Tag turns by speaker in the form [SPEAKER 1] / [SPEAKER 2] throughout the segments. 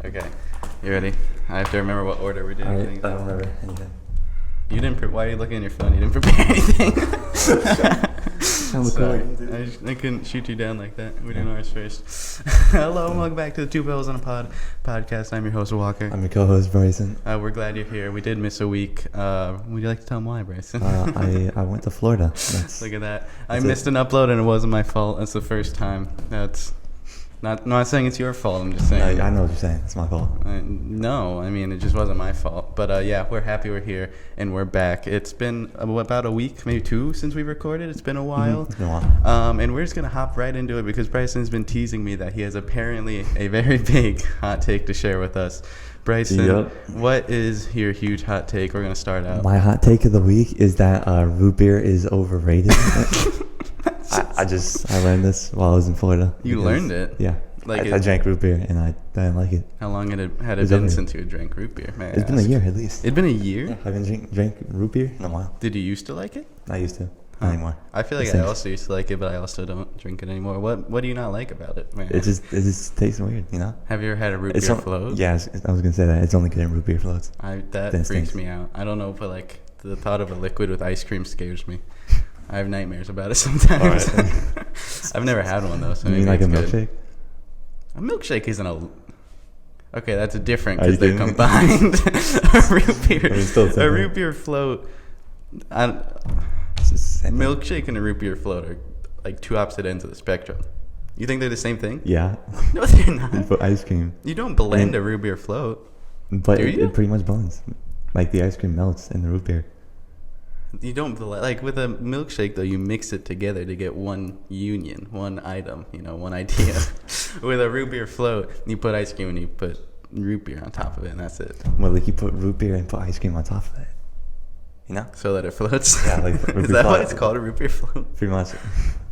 [SPEAKER 1] Okay, you ready? I have to remember what order we're doing things.
[SPEAKER 2] I don't remember anything.
[SPEAKER 1] You didn't. Why are you looking at your phone? You didn't prepare anything. Sorry, I couldn't shoot you down like that. We're doing ours first. Hello and welcome back to the Two Bells on a podcast. I'm your host Walker.
[SPEAKER 2] I'm your co-host Bryson.
[SPEAKER 1] We're glad you're here. We did miss a week. Would you like to tell them why, Bryson?
[SPEAKER 2] I went to Florida.
[SPEAKER 1] Look at that. I missed an upload and it wasn't my fault. That's the first time. That's not saying it's your fault. I'm just saying.
[SPEAKER 2] I know what you're saying. It's my fault.
[SPEAKER 1] No, I mean, it just wasn't my fault. But yeah, we're happy we're here and we're back. It's been about a week, maybe two, since we recorded. It's been a while.
[SPEAKER 2] It's been a while.
[SPEAKER 1] And we're just going to hop right into it because Bryson's been teasing me that he has apparently a very big hot take to share with us. Bryson,
[SPEAKER 2] Yep.
[SPEAKER 1] What is your huge hot take? We're going to start out.
[SPEAKER 2] My hot take of the week is that root beer is overrated. I learned this while I was in Florida.
[SPEAKER 1] You learned it?
[SPEAKER 2] Yeah. I drank root beer and I didn't like it.
[SPEAKER 1] How long had it been since you drank root beer?
[SPEAKER 2] It's been a year at least.
[SPEAKER 1] It's been a year?
[SPEAKER 2] Yeah, I haven't drank root beer in a while.
[SPEAKER 1] Did you used to like it?
[SPEAKER 2] I used to. Not anymore.
[SPEAKER 1] I feel like I also used to like it, but I also don't drink it anymore. What do you not like about it, man?
[SPEAKER 2] It just tastes weird, you know?
[SPEAKER 1] Have you ever had a root beer float?
[SPEAKER 2] Yeah, I was going to say that. It's only good in root beer floats.
[SPEAKER 1] That freaks me out. I don't know, but like the thought of a liquid with ice cream scares me. I have nightmares about it sometimes.
[SPEAKER 2] Right.
[SPEAKER 1] I've never had one though, so
[SPEAKER 2] you
[SPEAKER 1] maybe
[SPEAKER 2] mean like
[SPEAKER 1] it's
[SPEAKER 2] a
[SPEAKER 1] good.
[SPEAKER 2] milkshake?
[SPEAKER 1] A milkshake isn't a... Okay, that's different because they're combined. A root beer float... Milkshake and a root beer float are like two opposite ends of the spectrum. You think they're the same thing?
[SPEAKER 2] Yeah.
[SPEAKER 1] No, they're not.
[SPEAKER 2] You put ice cream.
[SPEAKER 1] You don't blend a root beer float.
[SPEAKER 2] But it pretty much blends. Like the ice cream melts in the root beer.
[SPEAKER 1] You don't like with a milkshake though. You mix it together to get one union, one item. One idea. With a root beer float, you put ice cream and you put root beer on top of it, and that's it.
[SPEAKER 2] Well, like you put root beer and put ice cream on top of it. You know?
[SPEAKER 1] So that it floats.
[SPEAKER 2] Yeah, like
[SPEAKER 1] is that why it's called a root beer float?
[SPEAKER 2] Pretty much.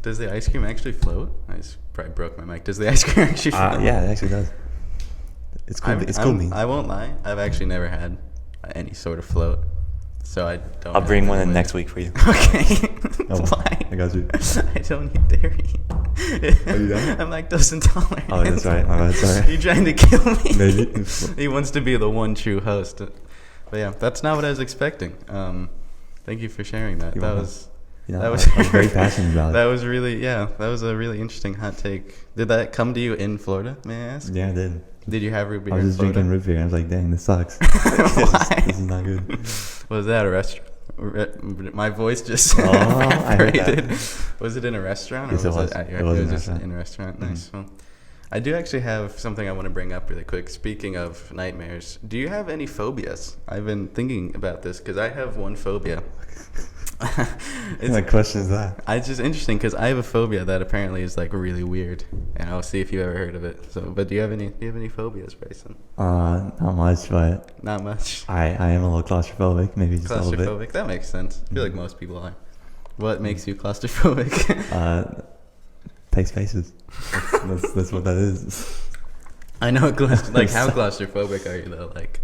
[SPEAKER 1] Does the ice cream actually float? I just probably broke my mic. Does the ice cream actually float?
[SPEAKER 2] Yeah, it actually does. It's cool. It's cool.
[SPEAKER 1] I won't lie. I've actually never had any sort of float. So I don't.
[SPEAKER 2] I'll bring one in next week for you.
[SPEAKER 1] Okay.
[SPEAKER 2] Why? I got you.
[SPEAKER 1] I don't eat dairy.
[SPEAKER 2] Are you done?
[SPEAKER 1] I'm lactose intolerant.
[SPEAKER 2] Oh, that's right. My bad. Sorry.
[SPEAKER 1] You trying to kill me?
[SPEAKER 2] Maybe.
[SPEAKER 1] He wants to be the one true host. But yeah, that's not what I was expecting. Thank you for sharing that. That was
[SPEAKER 2] I was very passionate about it.
[SPEAKER 1] That was that was a really interesting hot take. Did that come to you in Florida, may I ask?
[SPEAKER 2] Yeah, it did.
[SPEAKER 1] Did you have root beer?
[SPEAKER 2] I was just drinking root beer. I was like, dang, this sucks.
[SPEAKER 1] Why?
[SPEAKER 2] This is not good.
[SPEAKER 1] Was that a restaurant? My voice just
[SPEAKER 2] evaporated.
[SPEAKER 1] Was it in a restaurant?
[SPEAKER 2] Yes,
[SPEAKER 1] or
[SPEAKER 2] it was.
[SPEAKER 1] It was just in a restaurant. Nice. Well, I do actually have something I want to bring up really quick. Speaking of nightmares, do you have any phobias? I've been thinking about this because I have one phobia.
[SPEAKER 2] What kind of question is that?
[SPEAKER 1] It's just interesting because I have a phobia that apparently is like really weird, and I'll see if you ever heard of it. So, but do you have any phobias, Bryson?
[SPEAKER 2] Not much, but
[SPEAKER 1] not much.
[SPEAKER 2] I am a little claustrophobic, maybe just a little bit.
[SPEAKER 1] Claustrophobic, that makes sense. I feel like most people are. What makes you claustrophobic?
[SPEAKER 2] Tight spaces. That's what that is.
[SPEAKER 1] I know. How claustrophobic are you though? Like,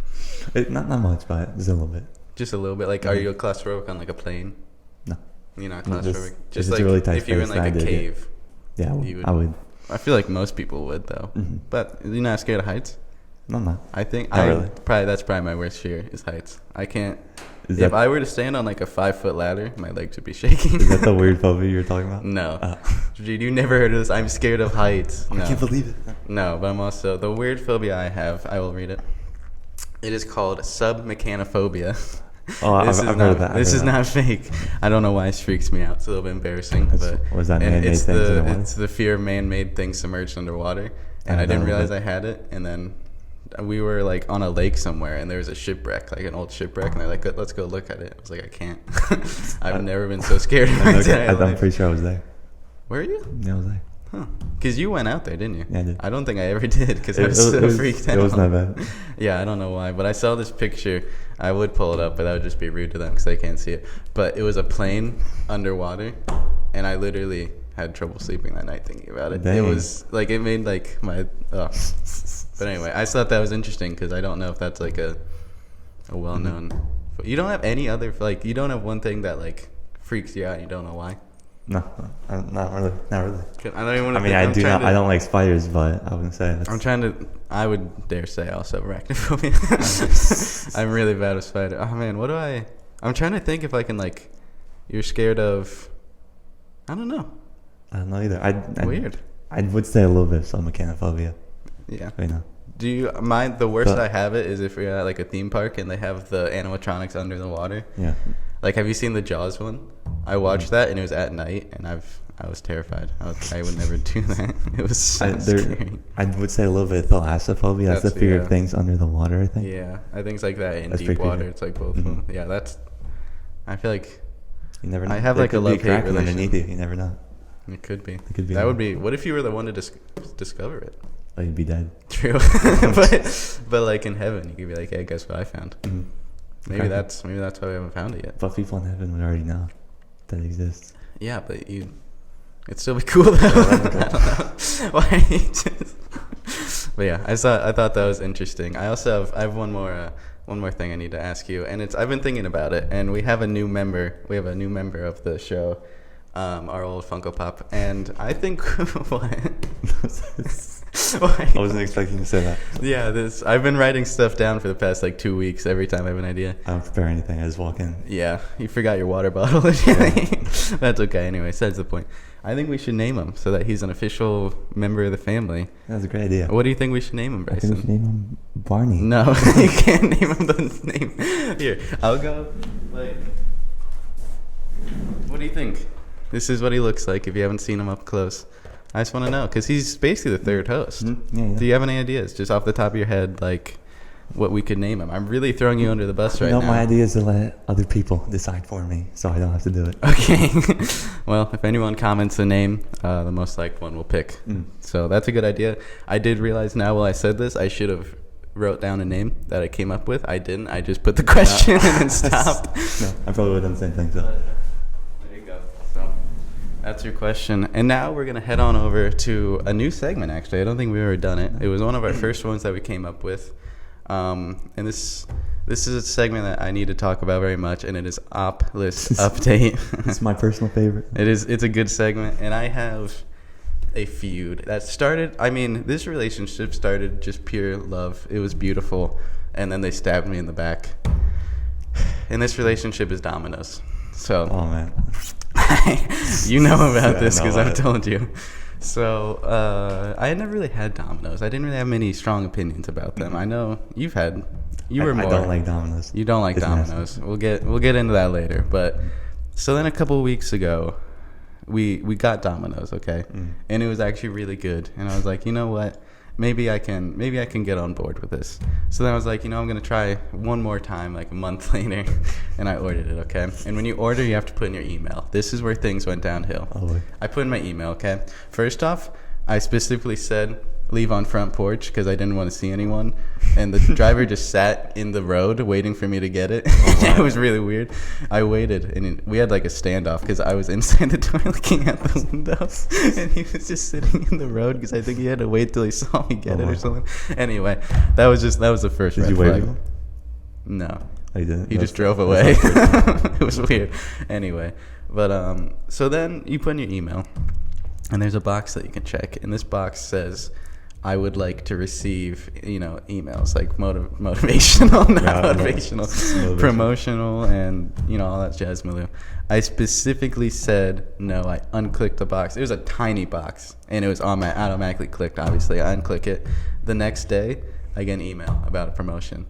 [SPEAKER 2] not much, but just a little bit.
[SPEAKER 1] Just a little bit. Like, are you claustrophobic on like a plane?
[SPEAKER 2] No.
[SPEAKER 1] You're not claustrophobic.
[SPEAKER 2] Just like really tight
[SPEAKER 1] if you were in like a cave.
[SPEAKER 2] Yeah, I would.
[SPEAKER 1] I feel like most people would though. Mm-hmm. But you're not scared of heights?
[SPEAKER 2] No, I'm not.
[SPEAKER 1] I think
[SPEAKER 2] really.
[SPEAKER 1] That's probably my worst fear is heights. I can't. If I were to stand on like a 5-foot ladder, my legs would be shaking.
[SPEAKER 2] Is that the weird phobia you're talking about?
[SPEAKER 1] No. Dude, you never heard of this? I'm scared of heights. No.
[SPEAKER 2] I can't believe it.
[SPEAKER 1] No, but I'm also the weird phobia I have. I will read it. It is called submechanophobia.
[SPEAKER 2] Oh, I've heard of that.
[SPEAKER 1] This is not fake. I don't know why it freaks me out. It's a little bit embarrassing.
[SPEAKER 2] Was that man-made things underwater?
[SPEAKER 1] It's the fear of man-made things submerged underwater. And I didn't realize I had it. And then we were like on a lake somewhere, and there was a shipwreck, like an old shipwreck. And they're like, let's go look at it. I was like, I can't. I've never been so scared in my entire life.
[SPEAKER 2] I'm pretty sure I was there.
[SPEAKER 1] Were you?
[SPEAKER 2] Yeah, I was there.
[SPEAKER 1] Huh. Because you went out there, didn't you?
[SPEAKER 2] Yeah, I did.
[SPEAKER 1] I don't think I ever did because I was so freaked out.
[SPEAKER 2] It was not bad.
[SPEAKER 1] Yeah, I don't know why. But I saw this picture. I would pull it up, but that would just be rude to them because they can't see it. But it was a plane underwater, and I literally had trouble sleeping that night thinking about it.
[SPEAKER 2] Dang.
[SPEAKER 1] It was like, it made like my... But anyway, I just thought that was interesting because I don't know if that's like a well-known... You don't have any other... Like, you don't have one thing that like freaks you out and you don't know why?
[SPEAKER 2] No, not really. Not really.
[SPEAKER 1] I don't even want
[SPEAKER 2] I
[SPEAKER 1] to.
[SPEAKER 2] mean, I do not. I don't like spiders, but I wouldn't say that's.
[SPEAKER 1] I'm trying to. I would dare say I also have arachnophobia. I'm really bad with spiders. Oh man, what do I? I'm trying to think if I can like. You're scared of. I don't know.
[SPEAKER 2] I don't know either.
[SPEAKER 1] Weird.
[SPEAKER 2] I would say a little bit of some mechanophobia.
[SPEAKER 1] Yeah.
[SPEAKER 2] You know.
[SPEAKER 1] Do you mind? The worst I have it is if you're at like a theme park and they have the animatronics under the water.
[SPEAKER 2] Yeah.
[SPEAKER 1] Like, have you seen the Jaws one? I watched that and it was at night, and I was terrified. I would never do that. It was so scary.
[SPEAKER 2] I would say a little bit of thalassophobia. That's the fear of things under the water, I think.
[SPEAKER 1] Yeah, I think it's like that in
[SPEAKER 2] That's
[SPEAKER 1] deep water.
[SPEAKER 2] creepy.
[SPEAKER 1] It's like both of them. Yeah, that's. I feel like
[SPEAKER 2] You never know.
[SPEAKER 1] I have
[SPEAKER 2] There
[SPEAKER 1] like a
[SPEAKER 2] could be
[SPEAKER 1] love-hate
[SPEAKER 2] Kraken
[SPEAKER 1] relation.
[SPEAKER 2] underneath you. You never know.
[SPEAKER 1] It could be.
[SPEAKER 2] It could be.
[SPEAKER 1] That would be. What if you were the one to discover it?
[SPEAKER 2] Oh, you'd be dead.
[SPEAKER 1] True, but like in heaven, you could be like, "Hey, guess what I found?"
[SPEAKER 2] Mm-hmm.
[SPEAKER 1] Maybe that's why we haven't found it yet.
[SPEAKER 2] But people in heaven would already know that it exists.
[SPEAKER 1] Yeah, but it'd still be cool though. I don't know. Why? But yeah, I thought that was interesting. I have one more thing I need to ask you, and I've been thinking about it, and we have a new member. We have a new member of the show, our old Funko Pop, and I think what?
[SPEAKER 2] I wasn't expecting to say that.
[SPEAKER 1] Yeah, I've been writing stuff down for the past like 2 weeks. Every time I have an idea.
[SPEAKER 2] I don't prepare anything. I just walk in.
[SPEAKER 1] Yeah, you forgot your water bottle. That's okay. Anyway, that's the point. I think we should name him so that he's an official member of the family.
[SPEAKER 2] That's a great idea.
[SPEAKER 1] What do you think we should name him, Bryson?
[SPEAKER 2] I think we should name him Barney.
[SPEAKER 1] No, you can't name him the name. Here, I'll go. Like, what do you think? This is what he looks like if you haven't seen him up close. I just want to know, because he's basically the third host.
[SPEAKER 2] Mm-hmm. Yeah.
[SPEAKER 1] Do you have any ideas, just off the top of your head, like what we could name him? I'm really throwing you under the bus right now.
[SPEAKER 2] My idea is to let other people decide for me, so I don't have to do it.
[SPEAKER 1] Okay. Well, if anyone comments a name, the most liked one will pick. So that's a good idea. I did realize now while I said this, I should have wrote down a name that I came up with. I didn't. I just put the question and then stopped.
[SPEAKER 2] No, I probably would have done the same thing. So.
[SPEAKER 1] There you go. So that's your question. And now we're going to head on over to a new segment, actually. I don't think we've ever done it. It was one of our first ones that we came up with. And this is a segment that I need to talk about very much, and it is Op List Update.
[SPEAKER 2] It's my personal favorite.
[SPEAKER 1] It's a good segment, and I have a feud that started. I mean, this relationship started just pure love. It was beautiful, and then they stabbed me in the back. And this relationship is Domino's. So,
[SPEAKER 2] oh man,
[SPEAKER 1] you know about this because
[SPEAKER 2] I know
[SPEAKER 1] I've told you. So I had never really had Domino's. I didn't really have many strong opinions about them. I know you've had. You were more.
[SPEAKER 2] I don't like Domino's.
[SPEAKER 1] You don't like Domino's. We'll get into that later. But so then a couple of weeks ago, we got Domino's, okay, and it was actually really good. And I was like, you know what? Maybe I can get on board with this. So then I was like, I'm gonna try one more time, like a month later, and I ordered it, okay. And when you order, you have to put in your email. This is where things went downhill.
[SPEAKER 2] Oh, boy.
[SPEAKER 1] I put in my email, okay. First off, I specifically said leave on front porch because I didn't want to see anyone, and the driver just sat in the road waiting for me to get it. Oh, wow. It was really weird. I waited, and we had like a standoff because I was inside the door looking out the window, and he was just sitting in the road because I think he had to wait till he saw me get it or something. Anyway, that was the first red flag. No.
[SPEAKER 2] Oh, you didn't?
[SPEAKER 1] He just drove away. It was weird. Anyway, but so then you put in your email, and there's a box that you can check, and this box says, I would like to receive, emails like motivational, not motivational, promotional, and, all that jazz, Malou. I specifically said no. I unclicked the box. It was a tiny box, and it was automatically clicked, obviously. I unclick it. The next day, I get an email about a promotion.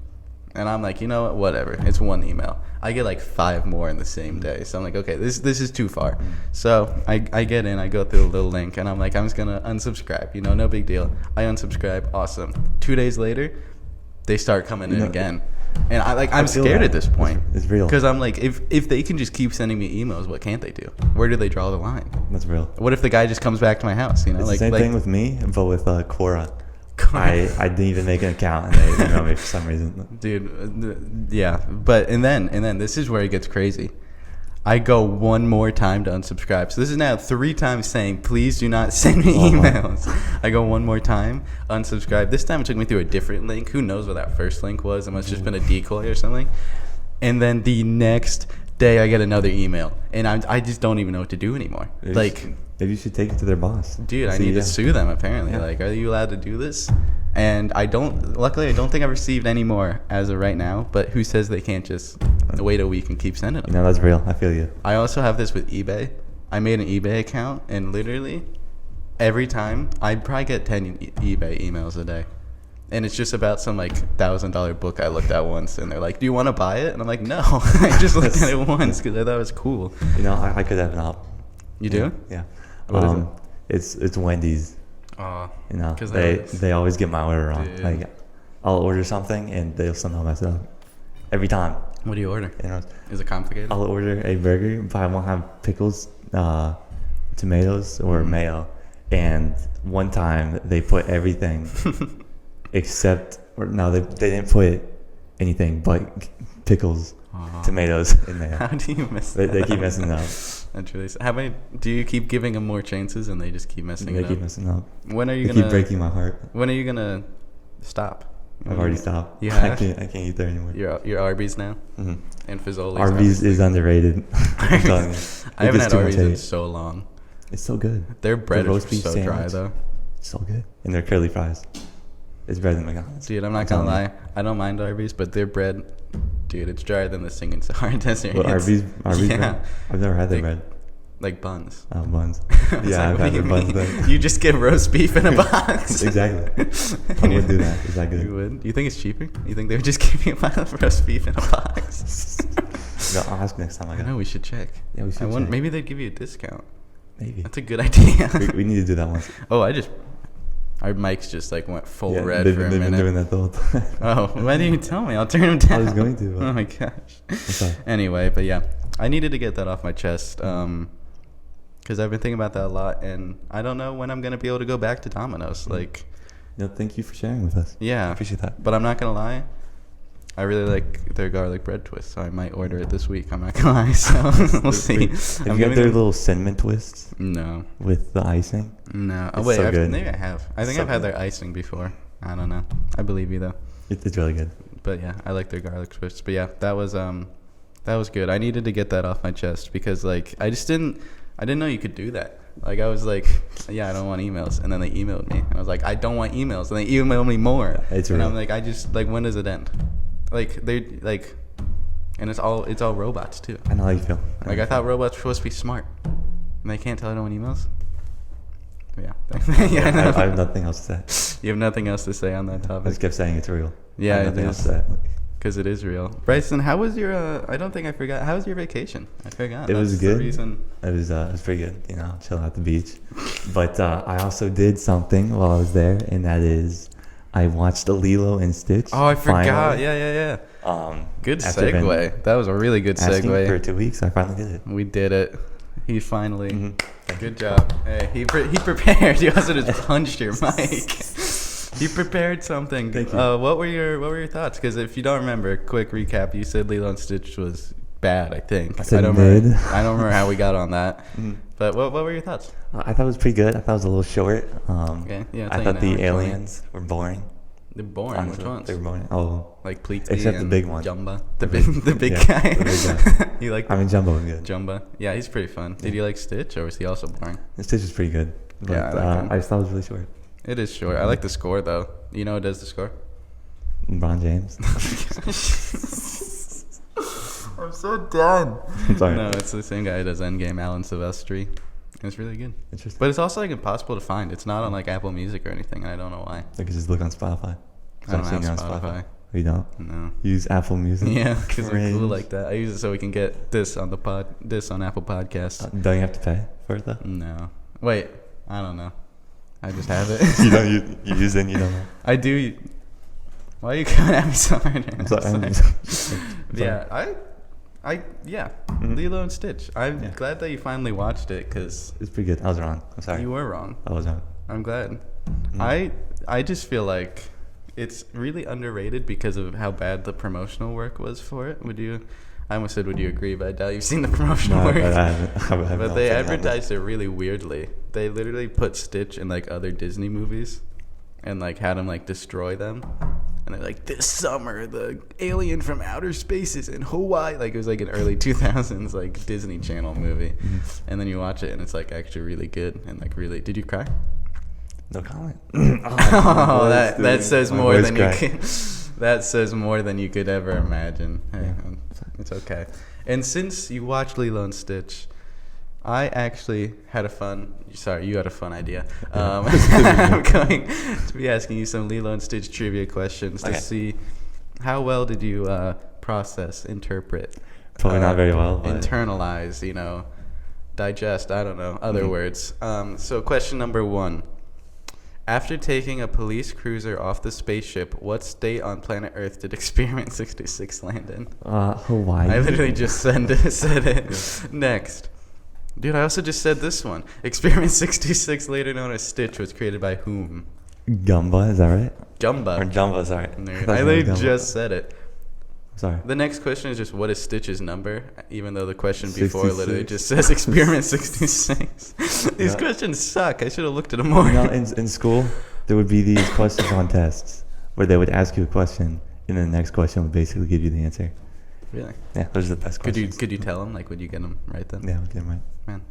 [SPEAKER 1] And I'm like, you know what, whatever. It's one email. I get like 5 more in the same day. So I'm like, okay, this is too far. So I get in, I go through the little link, and I'm like, I'm just going to unsubscribe. No big deal. I unsubscribe. Awesome. 2 days later, they start coming in again. And I'm scared at this point.
[SPEAKER 2] It's real.
[SPEAKER 1] Because I'm like, if they can just keep sending me emails, what can't they do? Where do they draw the line?
[SPEAKER 2] That's real.
[SPEAKER 1] What if the guy just comes back to my house?
[SPEAKER 2] It's the same thing with me, but with Quora. I didn't even make an account, and they emailed me for some reason.
[SPEAKER 1] Dude, yeah. But and then this is where it gets crazy. I go one more time to unsubscribe. So this is now 3 times saying, please do not send me emails. I go one more time, unsubscribe. This time it took me through a different link. Who knows what that first link was? It must have just been a decoy or something. And then the next day I get another email, and I just don't even know what to do anymore.
[SPEAKER 2] Maybe you should take it to their boss.
[SPEAKER 1] Dude, I need to sue them, apparently. Like, are you allowed to do this? And luckily, I don't think I've received any more as of right now, but who says they can't just wait a week and keep sending them?
[SPEAKER 2] That's real. I feel you.
[SPEAKER 1] I also have this with eBay. I made an eBay account, and literally every time, I probably get 10 eBay emails a day. And it's just about some, like, $1,000 book I looked at once, and they're like, do you want to buy it? And I'm like, no. I just looked at it once because I thought it was cool.
[SPEAKER 2] I could have an op.
[SPEAKER 1] You do?
[SPEAKER 2] Yeah.
[SPEAKER 1] What is
[SPEAKER 2] it? It's Wendy's. They always get my order wrong. Dude. Like, I'll order something and they'll somehow mess it up every time.
[SPEAKER 1] What do you order? Is it complicated?
[SPEAKER 2] I'll order a burger, but I won't have pickles, tomatoes, or mayo. And one time they put everything except, they didn't put anything but pickles, tomatoes in there.
[SPEAKER 1] How do you mess
[SPEAKER 2] that up? They keep messing it up.
[SPEAKER 1] That's really sad. How many do you keep giving them more chances and they just keep messing it up?
[SPEAKER 2] They keep messing up.
[SPEAKER 1] When are you
[SPEAKER 2] keep breaking my heart.
[SPEAKER 1] When are you gonna stop?
[SPEAKER 2] I've already stopped.
[SPEAKER 1] You have?
[SPEAKER 2] I can't eat there anymore.
[SPEAKER 1] You're Arby's now?
[SPEAKER 2] Mm-hmm.
[SPEAKER 1] And Fazoli's.
[SPEAKER 2] Arby's is underrated. I'm telling you.
[SPEAKER 1] I haven't had Arby's in so long.
[SPEAKER 2] It's so good.
[SPEAKER 1] Their bread is so dry though.
[SPEAKER 2] It's so good. And their curly fries. It's better than McDonald's.
[SPEAKER 1] Dude, I'm not gonna lie. I don't mind Arby's, but their bread, dude, it's drier than the Singing Sahara Desert.
[SPEAKER 2] What, Arby's bread? I've never had their bread.
[SPEAKER 1] Like buns.
[SPEAKER 2] Oh, buns. Yeah, I've had their buns then.
[SPEAKER 1] You just get roast beef in a box.
[SPEAKER 2] Exactly. I would do that. Is that good?
[SPEAKER 1] You would? You think it's cheaper? You think they would just give you a pile of roast beef in a box?
[SPEAKER 2] No, I'll ask next time I go.
[SPEAKER 1] No, we should check.
[SPEAKER 2] Yeah, we should check.
[SPEAKER 1] Maybe they'd give you a discount.
[SPEAKER 2] Maybe.
[SPEAKER 1] That's a good idea.
[SPEAKER 2] we need to do that once.
[SPEAKER 1] Our mics just like went full red
[SPEAKER 2] for
[SPEAKER 1] a minute. They've been
[SPEAKER 2] doing that the whole time.
[SPEAKER 1] Oh, why didn't you tell me? I'll turn them down.
[SPEAKER 2] I was going to.
[SPEAKER 1] Oh my gosh. Anyway, but yeah, I needed to get that off my chest because I've been thinking about that a lot, and I don't know when I'm gonna be able to go back to Domino's. Like,
[SPEAKER 2] thank you for sharing with us.
[SPEAKER 1] Yeah,
[SPEAKER 2] I appreciate that.
[SPEAKER 1] But I'm not gonna lie, I really like their garlic bread twist, so I might order it this week. I'm not gonna lie, so we'll see.
[SPEAKER 2] Have you got their little cinnamon twists?
[SPEAKER 1] No.
[SPEAKER 2] With the icing?
[SPEAKER 1] No.
[SPEAKER 2] Oh wait,
[SPEAKER 1] maybe I have. I think I've had their icing before. I don't know. I believe you though.
[SPEAKER 2] It's really good.
[SPEAKER 1] But yeah, I like their garlic twists. But yeah, that was good. I needed to get that off my chest because like I didn't know you could do that. Like I was like, yeah, I don't want emails, and then they emailed me, and I was like, I don't want emails, and they emailed me more.
[SPEAKER 2] It's
[SPEAKER 1] and
[SPEAKER 2] real.
[SPEAKER 1] I'm like, when does it end? Like they like, and it's all robots too.
[SPEAKER 2] I know how you feel.
[SPEAKER 1] I thought robots were supposed to be smart, and they can't tell I don't want emails. Yeah.
[SPEAKER 2] I have nothing else to say.
[SPEAKER 1] You have nothing else to say on that topic.
[SPEAKER 2] I just kept saying it's real.
[SPEAKER 1] Yeah,
[SPEAKER 2] it is.
[SPEAKER 1] Because it is real. Bryson, how was your? I don't think I forgot. How was your vacation? I forgot.
[SPEAKER 2] It was good.
[SPEAKER 1] The reason.
[SPEAKER 2] It was pretty good. Chilling at the beach. But I also did something while I was there, and that is, I watched Lilo and Stitch.
[SPEAKER 1] Oh, I forgot.
[SPEAKER 2] Finally.
[SPEAKER 1] Yeah. Good
[SPEAKER 2] segue.
[SPEAKER 1] That was a really good segue.
[SPEAKER 2] For 2 weeks, I finally did it.
[SPEAKER 1] We did it. He finally. Mm-hmm. Good job. Hey, he prepared. You also just punched your mic. He prepared something.
[SPEAKER 2] Thank you.
[SPEAKER 1] What were your thoughts? Because if you don't remember, quick recap. You said Lilo and Stitch was bad. I think.
[SPEAKER 2] I don't remember
[SPEAKER 1] how we got on that. Mm-hmm. But what were your thoughts?
[SPEAKER 2] I thought it was pretty good. I thought it was a little short.
[SPEAKER 1] Okay. Yeah.
[SPEAKER 2] I thought the aliens were boring.
[SPEAKER 1] They're boring.
[SPEAKER 2] Honestly,
[SPEAKER 1] which ones?
[SPEAKER 2] They were boring. Oh,
[SPEAKER 1] like Pleaty
[SPEAKER 2] except the big one.
[SPEAKER 1] Jumba, the big guy.
[SPEAKER 2] The big guy.
[SPEAKER 1] You like?
[SPEAKER 2] Jumbo was good.
[SPEAKER 1] Jumba, yeah, he's pretty fun. Did you like Stitch, or was he also boring?
[SPEAKER 2] Stitch was pretty good. But,
[SPEAKER 1] yeah,
[SPEAKER 2] I just thought it was really short.
[SPEAKER 1] It is short. I like the score though. You know who does the score?
[SPEAKER 2] LeBron James.
[SPEAKER 1] I'm so done.
[SPEAKER 2] I'm sorry.
[SPEAKER 1] No, it's the same guy who does Endgame, Alan Silvestri. It's really good.
[SPEAKER 2] Interesting.
[SPEAKER 1] But it's also like impossible to find. It's not on like Apple Music or anything, and I don't know why.
[SPEAKER 2] I could just look on Spotify.
[SPEAKER 1] I don't have Spotify.
[SPEAKER 2] Oh, you don't?
[SPEAKER 1] No.
[SPEAKER 2] You use Apple Music?
[SPEAKER 1] Yeah, because we're cool like that. I use it so we can get this on this on Apple Podcasts.
[SPEAKER 2] Don't you have to pay for it though?
[SPEAKER 1] No. Wait, I don't know. I just have it.
[SPEAKER 2] you use it and you don't know?
[SPEAKER 1] I do. Why are you coming at me so hard?
[SPEAKER 2] I'm sorry.
[SPEAKER 1] Yeah, Mm-hmm. Lilo and Stitch. I'm glad that you finally watched it because
[SPEAKER 2] it's pretty good. I was wrong. I'm sorry.
[SPEAKER 1] You were wrong.
[SPEAKER 2] I was wrong.
[SPEAKER 1] I'm glad. Mm. I just feel like it's really underrated because of how bad the promotional work was for it. I almost said, would you agree? But I doubt you've seen the promotional work.
[SPEAKER 2] I haven't.
[SPEAKER 1] But they advertised it really weirdly. They literally put Stitch in like other Disney movies and like had him like destroy them. And they're like, this summer, the alien from outer space is in Hawaii. Like, it was like an early 2000s, like, Disney Channel movie.
[SPEAKER 2] Mm-hmm.
[SPEAKER 1] And then you watch it, and it's, like, actually really good. And, like, really... Did you cry?
[SPEAKER 2] No comment.
[SPEAKER 1] Oh, that says more than you could... That says more than you could ever imagine. Hey, it's okay. And since you watched Lilo and Stitch... I actually had a fun... Sorry, you had a fun idea. I'm going to be asking you some Lilo and Stitch trivia questions to see how well did you process, interpret...
[SPEAKER 2] Probably not very well. But...
[SPEAKER 1] internalize, digest, I don't know, other words. So question number 1. After taking a police cruiser off the spaceship, what state on planet Earth did Experiment 66 land in?
[SPEAKER 2] Hawaii.
[SPEAKER 1] I literally just said it. Next. Dude, I also just said this one. Experiment 66, later known as Stitch, was created by whom?
[SPEAKER 2] Gumba, is that right?
[SPEAKER 1] Jumba.
[SPEAKER 2] Or Jumba, sorry.
[SPEAKER 1] I literally just said it.
[SPEAKER 2] Sorry.
[SPEAKER 1] The next question is just, what is Stitch's number? Even though the question
[SPEAKER 2] 66.
[SPEAKER 1] before literally just says Experiment 66. These questions suck. I should have looked at them more.
[SPEAKER 2] In school, there would be these questions on tests where they would ask you a question, and then the next question would basically give you the answer.
[SPEAKER 1] Really?
[SPEAKER 2] Yeah, those are the best questions.
[SPEAKER 1] Could you tell them? Like, would you get them right then?
[SPEAKER 2] Yeah, we'll get them right.
[SPEAKER 1] Man,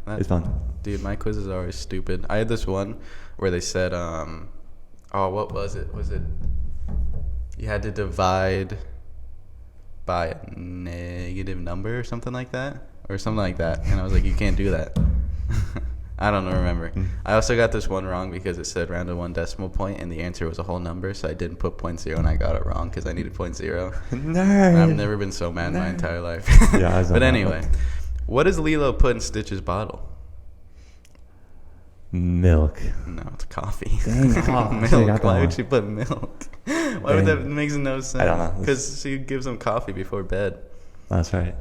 [SPEAKER 2] It's fun.
[SPEAKER 1] Dude, my quizzes are always stupid. I had this one where they said, what was it? Was it you had to divide by a negative number or something like that? Or something like that. And I was like, you can't do that. I don't remember. I also got this one wrong because it said round to 1 decimal point and the answer was a whole number, so I didn't put 0.0 and I got it wrong because I needed 0.0.
[SPEAKER 2] Nerd.
[SPEAKER 1] I've never been so mad in my entire life.
[SPEAKER 2] Yeah,
[SPEAKER 1] but anyway, what does Lilo put in Stitch's bottle?
[SPEAKER 2] Milk.
[SPEAKER 1] No, it's coffee.
[SPEAKER 2] Dang,
[SPEAKER 1] milk. Why would she put milk? Why would that? It makes no sense.
[SPEAKER 2] I don't know.
[SPEAKER 1] Because she gives him coffee before bed.
[SPEAKER 2] That's right.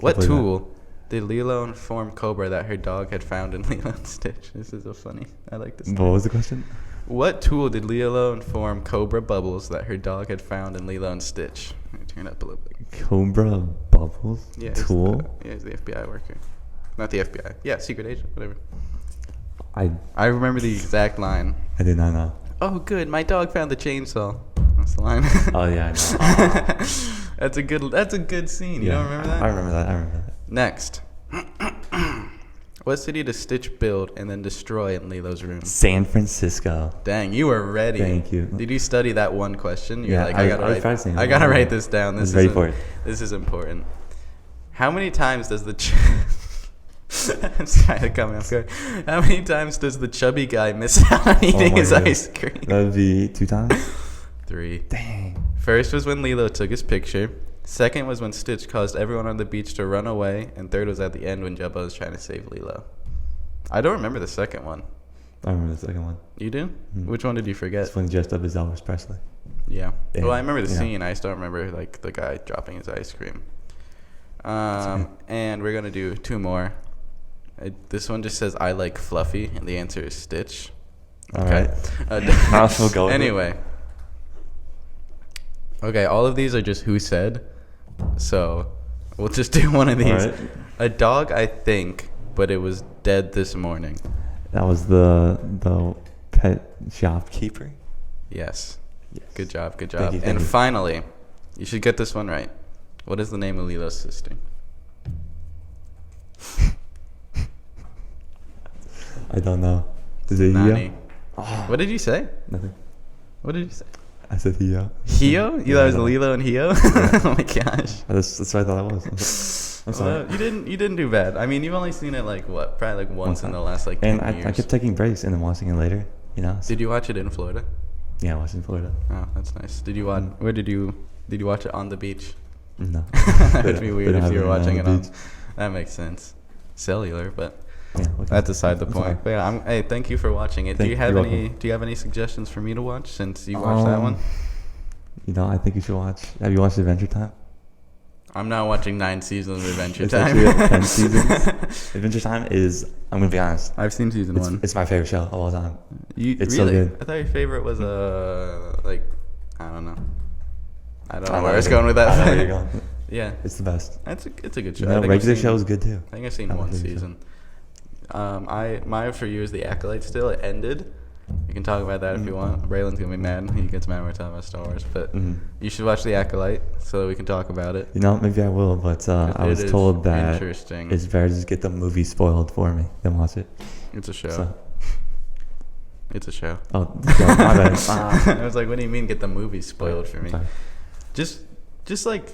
[SPEAKER 1] What tool did Lilo inform Cobra that her dog had found in Lilo and Stitch? This is a funny. I like this.
[SPEAKER 2] What was the question?
[SPEAKER 1] What tool did Lilo inform Cobra Bubbles that her dog had found in Lilo and Stitch? Let me turn it up a little bit.
[SPEAKER 2] Cobra Bubbles?
[SPEAKER 1] Yeah,
[SPEAKER 2] tool?
[SPEAKER 1] He's the FBI worker. Not the FBI. Yeah, secret agent, whatever.
[SPEAKER 2] I
[SPEAKER 1] remember the exact line.
[SPEAKER 2] I did not know.
[SPEAKER 1] Oh, good. My dog found the chainsaw. That's the line.
[SPEAKER 2] Oh yeah, I know.
[SPEAKER 1] That's a good scene. You don't remember that?
[SPEAKER 2] I remember that.
[SPEAKER 1] Next. What city does Stitch build and then destroy in Lilo's room?
[SPEAKER 2] San Francisco.
[SPEAKER 1] Dang, you were ready.
[SPEAKER 2] Thank you.
[SPEAKER 1] Did you study that one question? You're
[SPEAKER 2] Yeah,
[SPEAKER 1] like,
[SPEAKER 2] I was practicing.
[SPEAKER 1] I gotta write this down.
[SPEAKER 2] This
[SPEAKER 1] is important. How many times does the I'm sorry to come off guard. How many times does the chubby guy miss out on eating his ice cream?
[SPEAKER 2] That would be 2 times.
[SPEAKER 1] 3.
[SPEAKER 2] Dang.
[SPEAKER 1] First was when Lilo took his picture. Second was when Stitch caused everyone on the beach to run away. And third was at the end when Jumbo was trying to save Lilo. I don't remember the second one.
[SPEAKER 2] I remember the second one.
[SPEAKER 1] You do? Which one did you forget?
[SPEAKER 2] It's when he dressed up as Elvis Presley.
[SPEAKER 1] Yeah.
[SPEAKER 2] Damn.
[SPEAKER 1] Well, I remember the scene. I just don't remember like the guy dropping his ice cream. And we're gonna do 2 more. This one just says I like Fluffy, and the answer is Stitch. Okay.
[SPEAKER 2] I'll still go with
[SPEAKER 1] anyway. Okay, all of these are just who said. So we'll just do one of these.
[SPEAKER 2] Right.
[SPEAKER 1] A dog, I think, but it was dead this morning.
[SPEAKER 2] That was the pet shopkeeper.
[SPEAKER 1] Yes. Good job. Thank
[SPEAKER 2] you.
[SPEAKER 1] And finally, you should get this one right. What is the name of Lilo's sister?
[SPEAKER 2] I don't know. Is it
[SPEAKER 1] Nani.
[SPEAKER 2] Hio? Oh,
[SPEAKER 1] What did you say?
[SPEAKER 2] nothing.
[SPEAKER 1] What did you say?
[SPEAKER 2] I said Hio.
[SPEAKER 1] Hio? You thought it was Lilo and Hio? Oh my gosh.
[SPEAKER 2] That's what I thought it was. I'm sorry.
[SPEAKER 1] Well, you didn't do bad. I mean, you've only seen it like what? Probably like once in the last like 10
[SPEAKER 2] and
[SPEAKER 1] years.
[SPEAKER 2] I kept taking breaks and then watching it later. You know.
[SPEAKER 1] Did you watch it in Florida?
[SPEAKER 2] Yeah, I watched it in Florida.
[SPEAKER 1] Oh, that's nice. Did you watch? Where did you watch it on the beach?
[SPEAKER 2] No.
[SPEAKER 1] That'd be weird if you were watching it on.
[SPEAKER 2] beach.
[SPEAKER 1] That makes sense. Cellular, but
[SPEAKER 2] Yeah, okay.
[SPEAKER 1] that's aside the
[SPEAKER 2] That's
[SPEAKER 1] point.
[SPEAKER 2] fine.
[SPEAKER 1] But yeah, hey, thank you for watching it. Do you have
[SPEAKER 2] You're
[SPEAKER 1] any?
[SPEAKER 2] welcome.
[SPEAKER 1] Do you have any suggestions for me to watch since you watched that one?
[SPEAKER 2] You know, I think you should watch. Have you watched Adventure Time?
[SPEAKER 1] I'm not watching 9 seasons of Adventure
[SPEAKER 2] It's
[SPEAKER 1] Time.
[SPEAKER 2] actually 10 seasons. Adventure Time is, I'm going to be honest,
[SPEAKER 1] I've seen season 1.
[SPEAKER 2] it's my favorite show of all time.
[SPEAKER 1] It's
[SPEAKER 2] so
[SPEAKER 1] really?
[SPEAKER 2] good.
[SPEAKER 1] I thought your favorite was like I don't know. I don't know
[SPEAKER 2] I
[SPEAKER 1] where I was going with that.
[SPEAKER 2] I know where you're going.
[SPEAKER 1] Yeah,
[SPEAKER 2] It's the best.
[SPEAKER 1] it's a good show.
[SPEAKER 2] You know,
[SPEAKER 1] I think
[SPEAKER 2] regular
[SPEAKER 1] I've seen-
[SPEAKER 2] show is good too.
[SPEAKER 1] I think I've seen
[SPEAKER 2] I like
[SPEAKER 1] one
[SPEAKER 2] regular show.
[SPEAKER 1] season. My for you is The Acolyte. Still, it ended, We can talk about that if you want. Braylon's gonna be mad. He gets mad when we're talking about Star Wars, but you should watch The Acolyte so that we can talk about it.
[SPEAKER 2] You know, maybe I will, but I was told that it's better to just get the movie spoiled for me than watch it.
[SPEAKER 1] It's a show.
[SPEAKER 2] So.
[SPEAKER 1] It's a show.
[SPEAKER 2] Oh, yeah, my bad.
[SPEAKER 1] I was like, what do you mean get the movie spoiled for me?
[SPEAKER 2] Sorry.
[SPEAKER 1] Just like,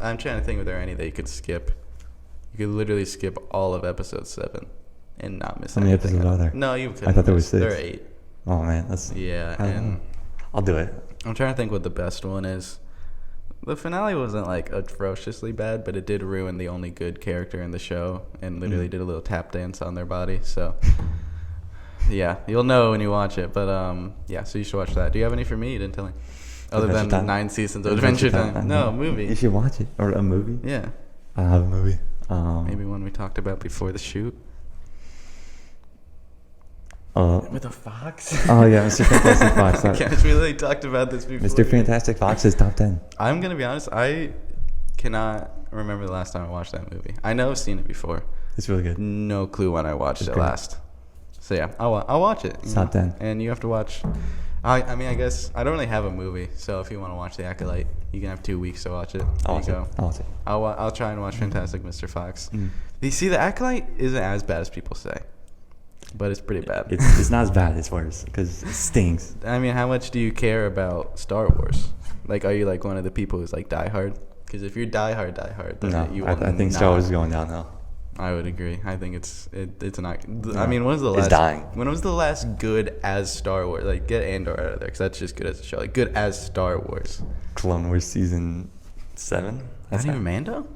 [SPEAKER 1] I'm trying to think if there are any that you could skip. You could literally skip all of episode 7 and not miss anything.
[SPEAKER 2] How many episodes are there?
[SPEAKER 1] No, you couldn't.
[SPEAKER 2] I thought there was 6.
[SPEAKER 1] There are 8.
[SPEAKER 2] Oh, man. That's...
[SPEAKER 1] Yeah,
[SPEAKER 2] and I'll do it.
[SPEAKER 1] I'm trying to think what the best one is. The finale wasn't, like, atrociously bad, but it did ruin the only good character in the show and literally did a little tap dance on their body, so... Yeah, you'll know when you watch it, but yeah, so you should watch that. Do you have any for me? You didn't tell me. Other
[SPEAKER 2] Adventure
[SPEAKER 1] than
[SPEAKER 2] Time?
[SPEAKER 1] 9 seasons of Adventure Time. No, movie.
[SPEAKER 2] You should watch it. Or a movie.
[SPEAKER 1] Yeah.
[SPEAKER 2] I have a movie.
[SPEAKER 1] Maybe one we talked about before the shoot. With a fox?
[SPEAKER 2] Oh, yeah, Mr. Fantastic Fox.
[SPEAKER 1] Gosh, we really talked about this before.
[SPEAKER 2] Mr. Fantastic Fox is top 10.
[SPEAKER 1] I'm going to be honest, I cannot remember the last time I watched that movie. I know I've seen it before.
[SPEAKER 2] It's really good.
[SPEAKER 1] No clue when I watched it
[SPEAKER 2] great.
[SPEAKER 1] last. So yeah, I'll watch it.
[SPEAKER 2] Top 10.
[SPEAKER 1] And you have to watch. I mean, I guess I don't really have a movie, so if you want to watch The Acolyte, you can have 2 weeks to watch it.
[SPEAKER 2] I'll watch it.
[SPEAKER 1] I'll try and watch Fantastic Mr. Fox.
[SPEAKER 2] Mm.
[SPEAKER 1] You see, The Acolyte isn't as bad as people say, but it's pretty bad.
[SPEAKER 2] It's not as bad. It's worse because it stings.
[SPEAKER 1] I mean, how much do you care about Star Wars? Like, are you like one of the people who's like diehard? Because if you're diehard, then
[SPEAKER 2] No,
[SPEAKER 1] you
[SPEAKER 2] I think Star Wars is going downhill.
[SPEAKER 1] I would agree. I think it's not. I mean, when was the last?
[SPEAKER 2] It's dying.
[SPEAKER 1] When was the last good as Star Wars? Like, get Andor out of there because that's just good as a show. Like, good as Star Wars.
[SPEAKER 2] Clone Wars season 7.
[SPEAKER 1] Not even Mando.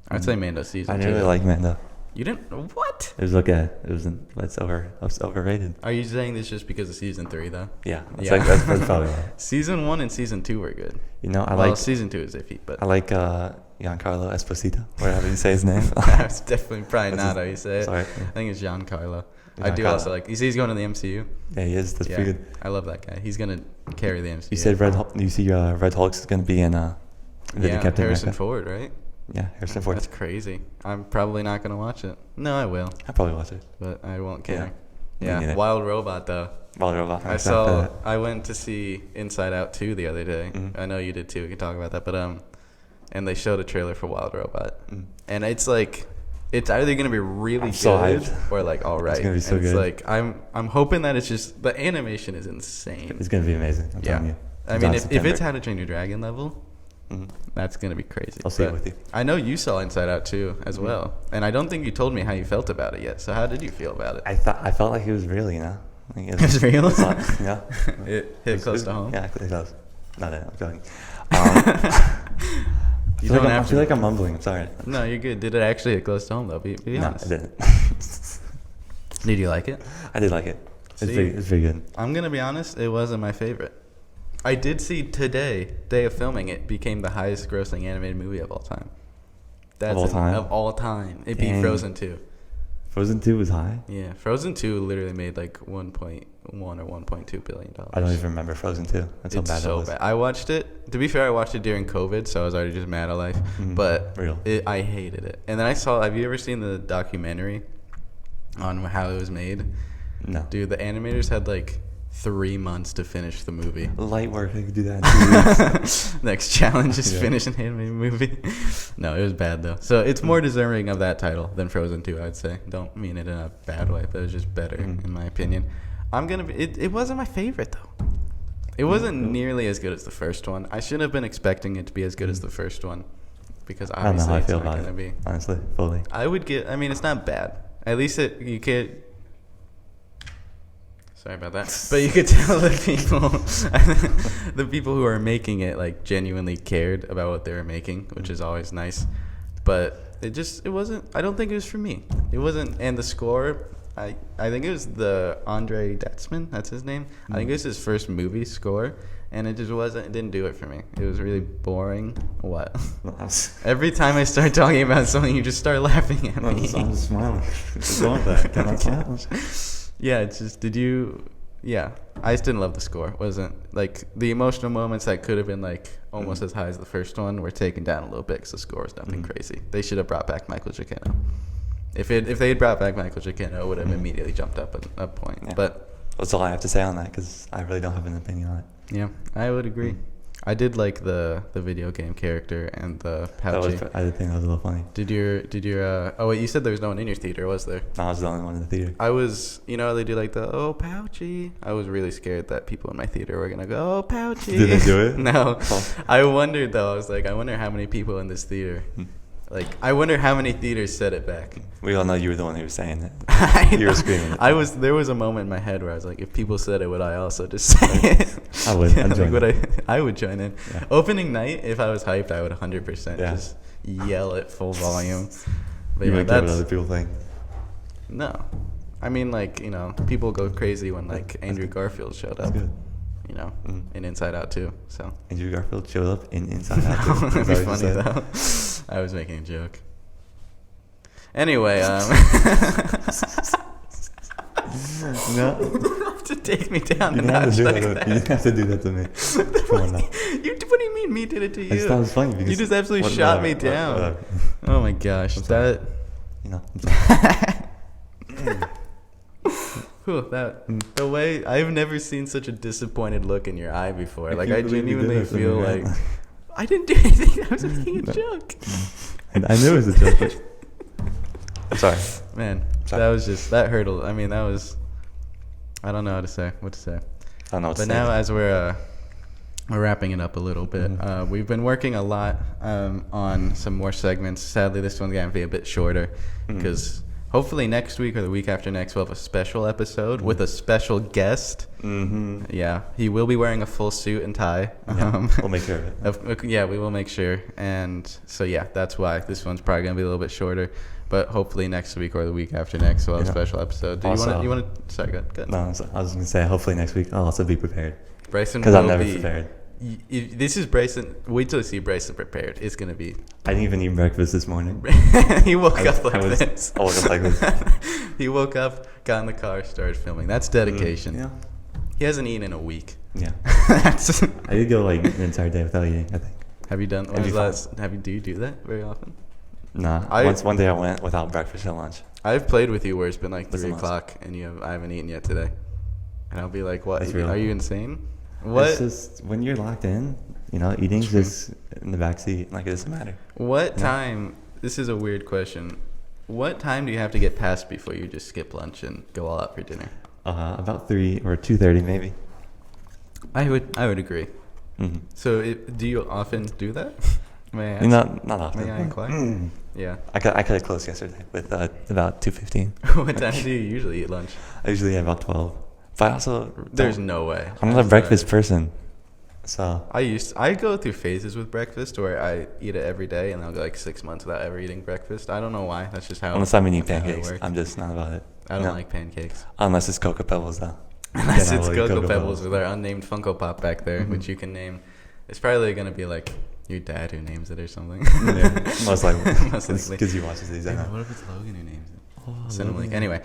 [SPEAKER 1] I'd say Mando season 2.
[SPEAKER 2] I really like Mando.
[SPEAKER 1] You didn't? What?
[SPEAKER 2] It was okay. It's overrated.
[SPEAKER 1] Are you saying this just because of season 3 though?
[SPEAKER 2] Yeah, that's probably why.
[SPEAKER 1] Season 1 and season 2 were good.
[SPEAKER 2] You know,
[SPEAKER 1] season 2 is iffy, but
[SPEAKER 2] I like Giancarlo Esposito. Whatever you say his name.
[SPEAKER 1] That's definitely probably not how you say it.
[SPEAKER 2] Sorry.
[SPEAKER 1] I think it's Giancarlo. I do also like. You see, he's going to the MCU.
[SPEAKER 2] Yeah, he is. That's pretty good.
[SPEAKER 1] I love that guy. He's gonna carry the MCU.
[SPEAKER 2] You said Red Hulk is gonna be in Captain
[SPEAKER 1] Harrison
[SPEAKER 2] America.
[SPEAKER 1] Ford, right?
[SPEAKER 2] Yeah, Harrison Ford.
[SPEAKER 1] That's crazy. I'm probably not gonna watch it. No, I will.
[SPEAKER 2] I'll probably watch it.
[SPEAKER 1] But I won't care.
[SPEAKER 2] Yeah.
[SPEAKER 1] Yeah. Wild Robot though.
[SPEAKER 2] Wild Robot.
[SPEAKER 1] I went to see Inside Out 2 the other day.
[SPEAKER 2] Mm-hmm.
[SPEAKER 1] I know you did too. We can talk about that. But and they showed a trailer for Wild Robot, and it's like. It's either gonna be really good or like all right.
[SPEAKER 2] It's gonna be so
[SPEAKER 1] and it's
[SPEAKER 2] good.
[SPEAKER 1] Like I'm hoping that it's just the animation is insane.
[SPEAKER 2] It's gonna be amazing. I'm telling you.
[SPEAKER 1] I mean, if it's How to Train Your Dragon level, that's gonna be crazy.
[SPEAKER 2] I'll see it with you.
[SPEAKER 1] I know you saw Inside Out 2 as well, and I don't think you told me how you felt about it yet. So how did you feel about it?
[SPEAKER 2] I felt like it was real, you know. Like
[SPEAKER 1] it was real.
[SPEAKER 2] Yeah.
[SPEAKER 1] It hit close to home.
[SPEAKER 2] Yeah, it does. Not it. I'm joking. I feel like I'm mumbling. I'm sorry.
[SPEAKER 1] No, you're good. Did it actually hit close to home though? Be honest.
[SPEAKER 2] No, it didn't.
[SPEAKER 1] Did you like it?
[SPEAKER 2] I did like it. It's very good. I'm
[SPEAKER 1] gonna be honest. It wasn't my favorite. I did see today, day of filming, it became the highest grossing animated movie of all time.
[SPEAKER 2] Of all time?
[SPEAKER 1] It beat Frozen 2.
[SPEAKER 2] Frozen 2 was high?
[SPEAKER 1] Yeah. Frozen 2 literally made like 1.1 or $1.2 billion.
[SPEAKER 2] I don't even remember Frozen 2. That's how bad it was.
[SPEAKER 1] Bad. I watched it. To be fair, I watched it during COVID, so I was already just mad at life. But I hated it. And then have you ever seen the documentary on how it was made?
[SPEAKER 2] No.
[SPEAKER 1] Dude, the animators had like 3 months to finish the movie.
[SPEAKER 2] Light work. They could do that in 2 weeks.
[SPEAKER 1] Next challenge is finish an animated movie. No, it was bad though. So it's more deserving of that title than Frozen 2, I'd say. Don't mean it in a bad way, but it's just better in my opinion. It wasn't my favorite though. It wasn't nearly as good as the first one. I shouldn't have been expecting it to be as good as the first one, because obviously it's not going to be.
[SPEAKER 2] Honestly, fully.
[SPEAKER 1] I mean, it's not bad. At least you could. Sorry about that. But you could tell the people who are making it like genuinely cared about what they were making, which is always nice. But it wasn't. I don't think it was for me. It wasn't. And the score. I think it was the Andre Detzman, that's his name. I think it was his first movie score, and it didn't do it for me. It was really boring. What? Every time I start talking about something, you just start laughing at me.
[SPEAKER 2] I'm just smiling. Just going back. Can I smile?
[SPEAKER 1] Yeah, it's just, I just didn't love the score. It wasn't, like, the emotional moments that could have been, like, almost as high as the first one were taken down a little bit because the score was nothing crazy. They should have brought back Michael Giacchino. If they had brought back Michael Giacchino, it would have immediately jumped up a point. Yeah. But
[SPEAKER 2] That's all I have to say on that because I really don't have an opinion on it.
[SPEAKER 1] Yeah, I would agree. I did like the video game character and the pouchy.
[SPEAKER 2] I did think that was a little funny.
[SPEAKER 1] Did your oh wait, you said there was no one in your theater, was there?
[SPEAKER 2] No, I was the only one in the theater.
[SPEAKER 1] I was, they do like the oh pouchy. I was really scared that people in my theater were gonna go oh pouchy.
[SPEAKER 2] Did they do it?
[SPEAKER 1] No,
[SPEAKER 2] Oh.
[SPEAKER 1] I wondered though. I was like, I wonder how many people in this theater. Like, I wonder how many theaters said it back.
[SPEAKER 2] We all know you were the one who was saying it. You
[SPEAKER 1] know.
[SPEAKER 2] were screaming it.
[SPEAKER 1] There was a moment in my head where I was like, if people said it, would I also just say it?
[SPEAKER 2] I would.
[SPEAKER 1] Yeah,
[SPEAKER 2] I'd join
[SPEAKER 1] I would join in.
[SPEAKER 2] Yeah.
[SPEAKER 1] Opening night, if I was hyped, I would 100%
[SPEAKER 2] Yeah.
[SPEAKER 1] just yell at full volume. But
[SPEAKER 2] You
[SPEAKER 1] yeah,
[SPEAKER 2] wouldn't care what
[SPEAKER 1] that's
[SPEAKER 2] other people think.
[SPEAKER 1] no. I mean, like, people go crazy when like Andrew
[SPEAKER 2] good.
[SPEAKER 1] Garfield showed
[SPEAKER 2] That's
[SPEAKER 1] up.
[SPEAKER 2] good.
[SPEAKER 1] In Inside Out too. So
[SPEAKER 2] Andrew Garfield showed up in Inside Out.
[SPEAKER 1] no,
[SPEAKER 2] Is
[SPEAKER 1] it'd
[SPEAKER 2] that
[SPEAKER 1] be
[SPEAKER 2] what
[SPEAKER 1] funny
[SPEAKER 2] you said?
[SPEAKER 1] though. I was making a joke. Anyway,
[SPEAKER 2] No.
[SPEAKER 1] you have to take me down
[SPEAKER 2] You
[SPEAKER 1] a
[SPEAKER 2] didn't have
[SPEAKER 1] notch
[SPEAKER 2] to do
[SPEAKER 1] like
[SPEAKER 2] that.
[SPEAKER 1] that.
[SPEAKER 2] You didn't have to do that to me. Come on now.
[SPEAKER 1] What do you mean me did it to
[SPEAKER 2] I just
[SPEAKER 1] you?
[SPEAKER 2] thought it was funny because
[SPEAKER 1] You just absolutely
[SPEAKER 2] what-
[SPEAKER 1] shot
[SPEAKER 2] whatever,
[SPEAKER 1] me down.
[SPEAKER 2] whatever.
[SPEAKER 1] Oh my gosh,
[SPEAKER 2] I'm sorry.
[SPEAKER 1] that.
[SPEAKER 2] I'm sorry.
[SPEAKER 1] Whew, that the way I've never seen such a disappointed look in your eye before. Like
[SPEAKER 2] can't
[SPEAKER 1] I
[SPEAKER 2] believe you did
[SPEAKER 1] genuinely
[SPEAKER 2] that to me,
[SPEAKER 1] feel
[SPEAKER 2] man.
[SPEAKER 1] like I didn't do anything. I was making a joke.
[SPEAKER 2] I knew it was a joke. But I'm sorry.
[SPEAKER 1] Man,
[SPEAKER 2] Sorry.
[SPEAKER 1] that hurdle. I mean, that was. I don't know what to say.
[SPEAKER 2] I don't know what to
[SPEAKER 1] But
[SPEAKER 2] say.
[SPEAKER 1] now, as we're wrapping it up a little bit, we've been working a lot on some more segments. Sadly, this one's going to be a bit shorter because hopefully next week or the week after next we'll have a special episode with a special guest.
[SPEAKER 2] Mm-hmm.
[SPEAKER 1] Yeah, he will be wearing a full suit and tie.
[SPEAKER 2] Yeah, we'll make sure of it.
[SPEAKER 1] Yeah, we will make sure. And so yeah, that's why this one's probably going to be a little bit shorter. But hopefully next week or the week after next we'll have a special episode. Do
[SPEAKER 2] Also-
[SPEAKER 1] you want to? Sorry, go ahead.
[SPEAKER 2] No, I was going to say hopefully next week I'll also be prepared.
[SPEAKER 1] Bryson
[SPEAKER 2] Because
[SPEAKER 1] will
[SPEAKER 2] I'm never
[SPEAKER 1] be.
[SPEAKER 2] prepared.
[SPEAKER 1] This is Bryson. Wait till you see Bryson prepared. It's gonna be.
[SPEAKER 2] I didn't even eat breakfast this morning.
[SPEAKER 1] He woke up like this.
[SPEAKER 2] I woke up like this.
[SPEAKER 1] He woke up, got in the car, started filming. That's dedication.
[SPEAKER 2] Yeah.
[SPEAKER 1] He hasn't eaten in a week.
[SPEAKER 2] Yeah.
[SPEAKER 1] That's.
[SPEAKER 2] I did go like an entire day without eating, I think.
[SPEAKER 1] Have you done?
[SPEAKER 2] It'd be fun.
[SPEAKER 1] Do you do that very often?
[SPEAKER 2] Nah. One day I went without breakfast at lunch.
[SPEAKER 1] I've played with you where it's been like
[SPEAKER 2] What's the
[SPEAKER 1] 3
[SPEAKER 2] most?
[SPEAKER 1] o'clock and I haven't eaten yet today, and I'll be like, "What?
[SPEAKER 2] That's real.
[SPEAKER 1] Are you insane? What?
[SPEAKER 2] It's just when you're locked in, eating's
[SPEAKER 1] True.
[SPEAKER 2] just in the backseat. Like, it doesn't matter.
[SPEAKER 1] What
[SPEAKER 2] Yeah.
[SPEAKER 1] time? This is a weird question. What time do you have to get past before you just skip lunch and go all out for dinner?
[SPEAKER 2] About 3 or 2:30 maybe.
[SPEAKER 1] I would agree.
[SPEAKER 2] Mm-hmm.
[SPEAKER 1] So, do you often do that? May I ask?
[SPEAKER 2] Not often.
[SPEAKER 1] May I inquire? Yeah.
[SPEAKER 2] I cut it close yesterday with about 2:15.
[SPEAKER 1] What time do you usually eat lunch?
[SPEAKER 2] I usually have about 12. But I also
[SPEAKER 1] There's no way.
[SPEAKER 2] I'm not a breakfast person, so
[SPEAKER 1] I go through phases with breakfast where I eat it every day, and I'll go like 6 months without ever eating breakfast. I don't know why. That's just how.
[SPEAKER 2] unless I'm eating
[SPEAKER 1] that's how it
[SPEAKER 2] pancakes,
[SPEAKER 1] works.
[SPEAKER 2] I'm just not about it.
[SPEAKER 1] I don't
[SPEAKER 2] No.
[SPEAKER 1] like pancakes.
[SPEAKER 2] Unless it's Cocoa Pebbles though.
[SPEAKER 1] Unless
[SPEAKER 2] Then I
[SPEAKER 1] it's
[SPEAKER 2] will eat
[SPEAKER 1] Cocoa Pebbles with our unnamed Funko Pop back there, which you can name. It's probably gonna be like your dad who names it or something.
[SPEAKER 2] Yeah, most likely.
[SPEAKER 1] Most likely.
[SPEAKER 2] Because he watches these. I know.
[SPEAKER 1] What if it's Logan who names it?
[SPEAKER 2] Oh,
[SPEAKER 1] Send him a link.
[SPEAKER 2] Logan.
[SPEAKER 1] Anyway,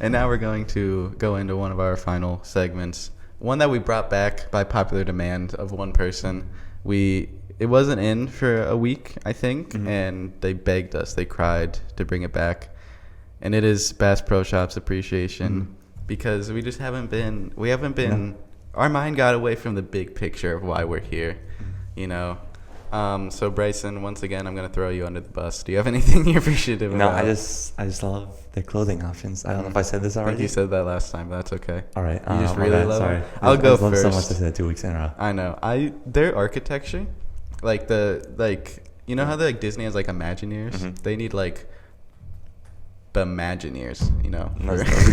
[SPEAKER 1] and now we're going to go into one of our final segments. One that we brought back by popular demand of one person. It wasn't in for a week, I think, and they begged us. They cried to bring it back, and it is Bass Pro Shops Appreciation because we just haven't been. We haven't been.
[SPEAKER 2] No.
[SPEAKER 1] Our mind got away from the big picture of why we're here, So Bryson, once again, I'm gonna throw you under the bus. Do you have anything you're appreciative
[SPEAKER 2] No,
[SPEAKER 1] about?
[SPEAKER 2] I just love their clothing options. I don't know if I said this
[SPEAKER 1] I think
[SPEAKER 2] already.
[SPEAKER 1] you said that last time, but that's okay.
[SPEAKER 2] All right.
[SPEAKER 1] You just
[SPEAKER 2] my
[SPEAKER 1] really
[SPEAKER 2] bad,
[SPEAKER 1] love
[SPEAKER 2] sorry.
[SPEAKER 1] it? I'll go
[SPEAKER 2] I love so much
[SPEAKER 1] first.
[SPEAKER 2] to say that 2 weeks in a row.
[SPEAKER 1] I know. Their architecture, like you know how Disney has like Imagineers? They need like Imagineers,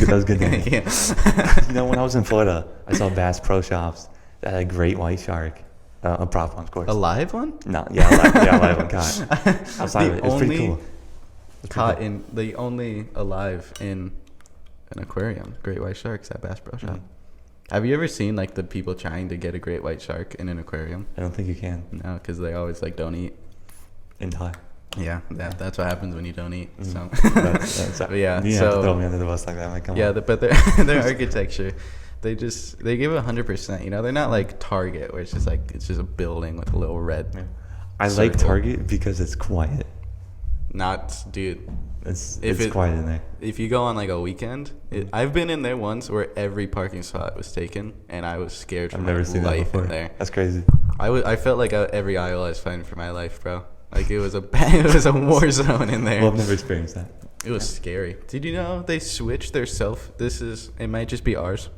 [SPEAKER 2] That was good name.
[SPEAKER 1] Yeah.
[SPEAKER 2] When I was in Florida, I saw Bass Pro Shops that had a great white shark. A prop one, of course.
[SPEAKER 1] A live one?
[SPEAKER 2] No, yeah, live one caught. Outside of it. It's pretty cool.
[SPEAKER 1] Caught in the only alive in an aquarium. Great white sharks at Bass Pro Shop. Have you ever seen like the people trying to get a great white shark in an aquarium?
[SPEAKER 2] I don't think you can.
[SPEAKER 1] No, because they always like don't eat.
[SPEAKER 2] In Thai.
[SPEAKER 1] Yeah, that's what happens when you don't eat. So,
[SPEAKER 2] That's
[SPEAKER 1] but yeah,
[SPEAKER 2] you
[SPEAKER 1] so
[SPEAKER 2] have to throw me under the bus like that. I'm like, come
[SPEAKER 1] yeah,
[SPEAKER 2] on.
[SPEAKER 1] but their architecture, they give it 100%. They're not like Target where it's just a building with a little red.
[SPEAKER 2] Yeah. I like
[SPEAKER 1] circle.
[SPEAKER 2] Target because it's quiet.
[SPEAKER 1] Dude,
[SPEAKER 2] It's quiet in there.
[SPEAKER 1] If you go on like a weekend, I've been in there once where every parking spot was taken, and I was scared for
[SPEAKER 2] I've
[SPEAKER 1] my
[SPEAKER 2] never seen that
[SPEAKER 1] life
[SPEAKER 2] before.
[SPEAKER 1] in there.
[SPEAKER 2] That's crazy.
[SPEAKER 1] I felt like every aisle I was fighting for my life, bro. Like it was a war zone in there.
[SPEAKER 2] Well, I've never experienced that.
[SPEAKER 1] It was scary. Did you know they switched their it might just be ours.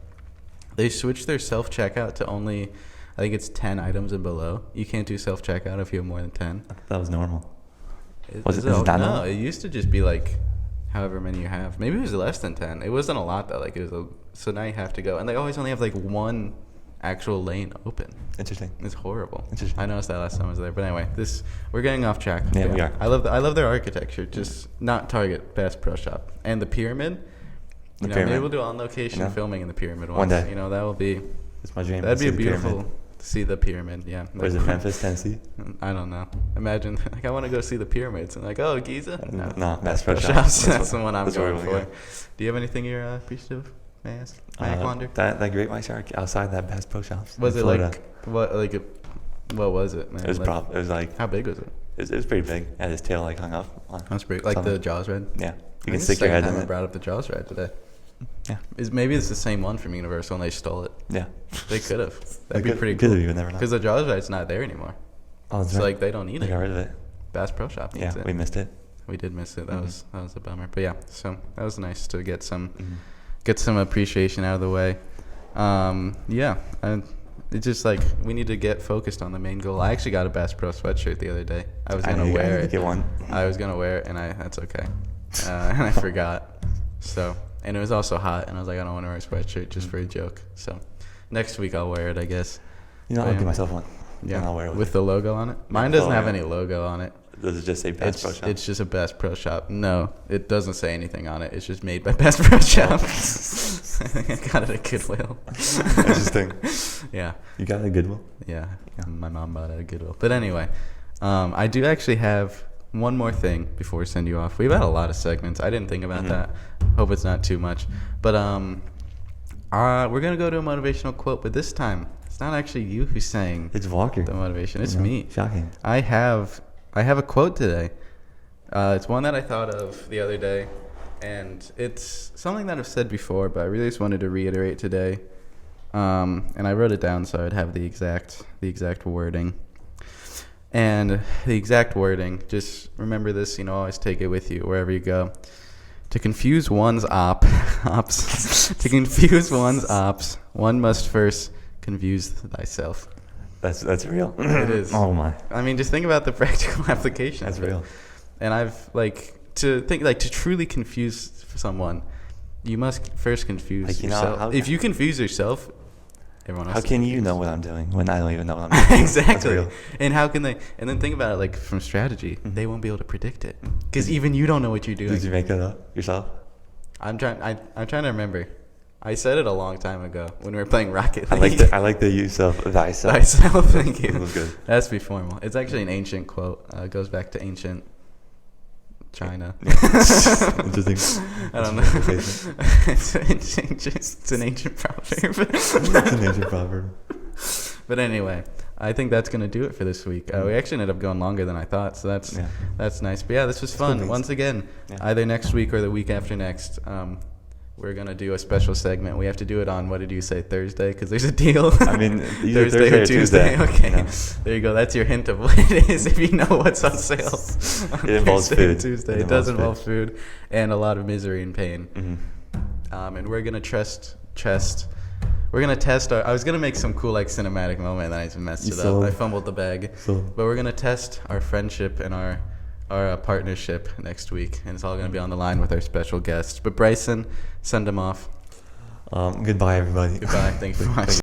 [SPEAKER 1] They switched their self-checkout to only, I think it's 10 items and below. You can't do self-checkout if you have more than 10.
[SPEAKER 2] I thought that was normal.
[SPEAKER 1] Is it not normal? It used to just be like however many you have. Maybe it was less than 10. It wasn't a lot though. Like so now you have to go. And they always only have like one actual lane open.
[SPEAKER 2] Interesting.
[SPEAKER 1] It's horrible.
[SPEAKER 2] Interesting.
[SPEAKER 1] I noticed that last time I was there. But anyway, we're getting off track.
[SPEAKER 2] Yeah, we are.
[SPEAKER 1] I love their architecture. Just not Target, Bass Pro Shop. And the pyramid. Maybe we'll do on location filming in the pyramid
[SPEAKER 2] one day.
[SPEAKER 1] That will be.
[SPEAKER 2] It's my dream.
[SPEAKER 1] That'd be beautiful to see the pyramid. Yeah.
[SPEAKER 2] Where is it? Memphis, Tennessee?
[SPEAKER 1] I don't know. Imagine I want to go see the pyramids and Giza.
[SPEAKER 2] No, Bass Pro
[SPEAKER 1] Shops. That's the one I'm going for.
[SPEAKER 2] Go.
[SPEAKER 1] Do you have anything you're appreciative? May I ask? May I wonder?
[SPEAKER 2] That great white shark outside that Bass Pro Shops.
[SPEAKER 1] Was it Florida. What was it, man?
[SPEAKER 2] It was like
[SPEAKER 1] how big was it?
[SPEAKER 2] It was pretty big. Had his tail hung up.
[SPEAKER 1] That's pretty like the Jaws ride.
[SPEAKER 2] Yeah, you can stick your head in it.
[SPEAKER 1] I brought up the Jaws ride today.
[SPEAKER 2] Yeah,
[SPEAKER 1] maybe it's the same one from Universal and they stole it.
[SPEAKER 2] Yeah,
[SPEAKER 1] they could have. That'd be pretty cool.
[SPEAKER 2] You would never know.
[SPEAKER 1] Because the Jaws ride's not there anymore.
[SPEAKER 2] Oh, that's right.
[SPEAKER 1] Like they don't need it.
[SPEAKER 2] They got rid of it.
[SPEAKER 1] Bass Pro Shop needs it.
[SPEAKER 2] We missed it.
[SPEAKER 1] We did miss it. That was a bummer. But yeah, so that was nice to get some appreciation out of the way. And it's just like we need to get focused on the main goal. I actually got a Bass Pro sweatshirt the other day. I was gonna wear it.
[SPEAKER 2] Get one.
[SPEAKER 1] I was gonna wear it, and that's okay. And I forgot. So, and it was also hot, and I was like, I don't want to wear a sweatshirt just for a joke. So, next week I'll wear it, I guess.
[SPEAKER 2] I'll get myself one.
[SPEAKER 1] Yeah,
[SPEAKER 2] and I'll wear it
[SPEAKER 1] with the logo on it. Mine doesn't have any logo on it.
[SPEAKER 2] Does it just say Bass Pro Shop? It's
[SPEAKER 1] just a Bass Pro Shop. No, it doesn't say anything on it. It's just made by Bass Pro Shop. I got it at Goodwill.
[SPEAKER 2] Interesting.
[SPEAKER 1] Yeah.
[SPEAKER 2] You got it at Goodwill?
[SPEAKER 1] Yeah. My mom bought it at Goodwill. But anyway, I do actually have one more thing before we send you off. We've had a lot of segments. I didn't think about that. Hope it's not too much. But we're going to go to a motivational quote, but this time it's not actually you who's saying
[SPEAKER 2] it's Walker.
[SPEAKER 1] The motivation. It's me.
[SPEAKER 2] Shocking.
[SPEAKER 1] I have a quote today. It's one that I thought of the other day, and it's something that I've said before, but I really just wanted to reiterate today. And I wrote it down so I'd have the exact wording. And the exact wording, just remember this, always take it with you wherever you go. To confuse one's ops, one must first confuse thyself.
[SPEAKER 2] That's real.
[SPEAKER 1] It is.
[SPEAKER 2] Oh my.
[SPEAKER 1] I mean, just think about the practical application.
[SPEAKER 2] That's real.
[SPEAKER 1] And I've to truly confuse someone, you must first confuse yourself. If you confuse yourself, everyone else.
[SPEAKER 2] How can you know what I'm doing when I don't even know what I'm doing?
[SPEAKER 1] Exactly. And how can they? And then think about it, from strategy, they won't be able to predict it because even you don't know what you're doing.
[SPEAKER 2] Did you make that up yourself?
[SPEAKER 1] I'm trying to remember. I said it a long time ago when we were playing Rocket League.
[SPEAKER 2] I like the use of thyself.
[SPEAKER 1] Thyself, thank you.
[SPEAKER 2] That was good.
[SPEAKER 1] That's be formal. It's actually an ancient quote. It goes back to ancient China.
[SPEAKER 2] Interesting.
[SPEAKER 1] I don't know. It's an ancient proverb.
[SPEAKER 2] It's an ancient proverb.
[SPEAKER 1] But anyway, I think that's going to do it for this week. We actually ended up going longer than I thought, so that's nice. But yeah, this was fun. Once again, either next week or the week after next, we're going to do a special segment. We have to do it on, what did you say, Thursday? Because there's a deal.
[SPEAKER 2] I mean, either Thursday or Tuesday.
[SPEAKER 1] Okay. There you go. That's your hint of what it is if you know what's on sale.
[SPEAKER 2] It involves food.
[SPEAKER 1] Tuesday. It does involve food and a lot of misery and pain.
[SPEAKER 2] Mm-hmm.
[SPEAKER 1] And we're going to we're going to test I was going to make some cool cinematic moment, and then I just messed it up. I fumbled the bag. But we're going to test our friendship and our partnership next week, and it's all going to be on the line with our special guest. But Bryson, send him off.
[SPEAKER 2] Goodbye, everybody.
[SPEAKER 1] Goodbye. Thank you for watching.